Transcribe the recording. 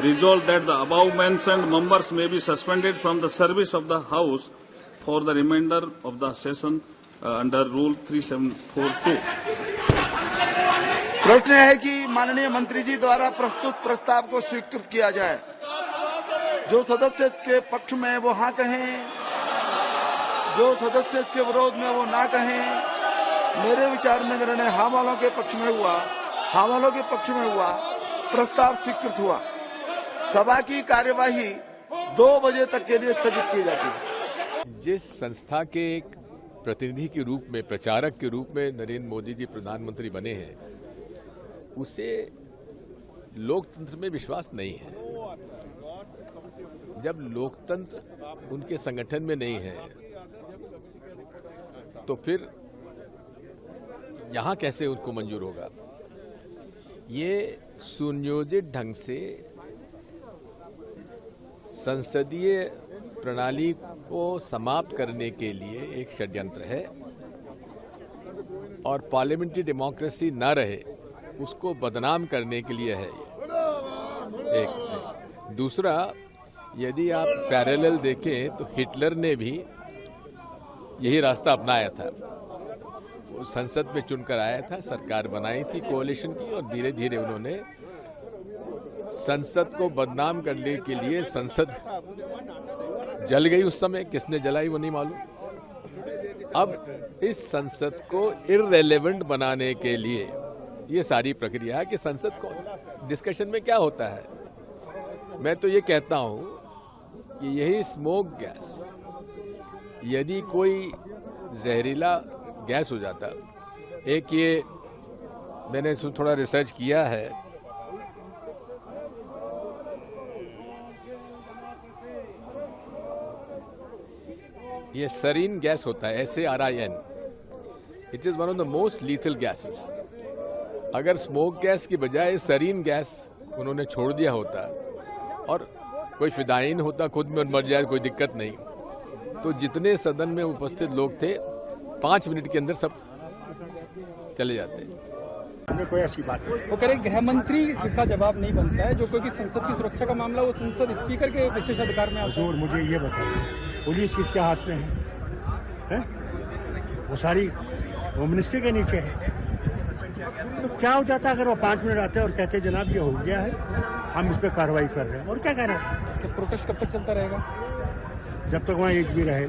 resolved that the above mentioned members may be suspended from the service of the House for the remainder of the session under Rule 3742. प्रश्न है कि माननीय मंत्री जी द्वारा प्रस्तुत प्रस्ताव को स्वीकृत किया जाए। जो सदस्य इसके पक्ष में वो हाँ कहें, जो सदस्य इसके विरोध में वो ना कहें। मेरे विचार में निर्णय हाँ वालों के पक्ष में हुआ, हाँ वालों के पक्ष में हुआ, प्रस्ताव स्वीकृत हुआ। सभा की कार्यवाही 2 बजे तक के लिए स्थगित की जाती है। जिस संस्था के एक प्रतिनिधि के रूप में, प्रचारक के रूप में नरेंद्र मोदी जी प्रधानमंत्री बने हैं, उसे लोकतंत्र में विश्वास नहीं है। जब लोकतंत्र उनके संगठन में नहीं है तो फिर यहां कैसे उनको मंजूर होगा? ये सुनियोजित ढंग से संसदीय प्रणाली को समाप्त करने के लिए एक षड्यंत्र है और पार्लियामेंट्री डेमोक्रेसी न रहे उसको बदनाम करने के लिए है। एक दूसरा, यदि आप पैरेलल देखें तो हिटलर ने भी यही रास्ता अपनाया था। वो संसद में चुनकर आया था, सरकार बनाई थी कोalition की, और धीरे धीरे उन्होंने संसद को बदनाम करने के लिए, संसद जल गई उस समय, किसने जलाई वो नहीं मालूम। अब इस संसद को इररेलेवेंट बनाने के लिए ये सारी प्रक्रिया है कि संसद को डिस्कशन में क्या होता है। मैं तो ये कहता हूं कि यही स्मोक गैस, यदि कोई जहरीला गैस हो जाता, एक ये मैंने थोड़ा रिसर्च किया है, ये सरीन गैस होता है, SARIN। It is one of the most lethal gases. अगर स्मोक गैस की बजाय सरीन गैस उन्होंने छोड़ दिया होता और कोई फिदाइन होता, खुद में मर जाए, कोई दिक्कत नहीं, तो जितने सदन में उपस्थित लोग थे 5 मिनट के अंदर सब चले जाते। कोई ऐसी बात नहीं। वो कह रहे गृह मंत्री का जवाब नहीं बनता है, जो क्योंकि संसद की सुरक्षा का मामला वो संसद स्पीकर के विशेष अधिकार में आता है। मुझे ये बताइए, पुलिस किसके हाथ में है? वो सारी होम मिनिस्ट्री के नीचे है। तो क्या हो जाता अगर वो 5 मिनट आते और कहते जनाब ये हो गया है, हम इस पर कार्रवाई कर रहे हैं, और क्या कह रहे हैं? प्रोटेस्ट कब तक चलता रहेगा? जब तक वहाँ एक भी रहे।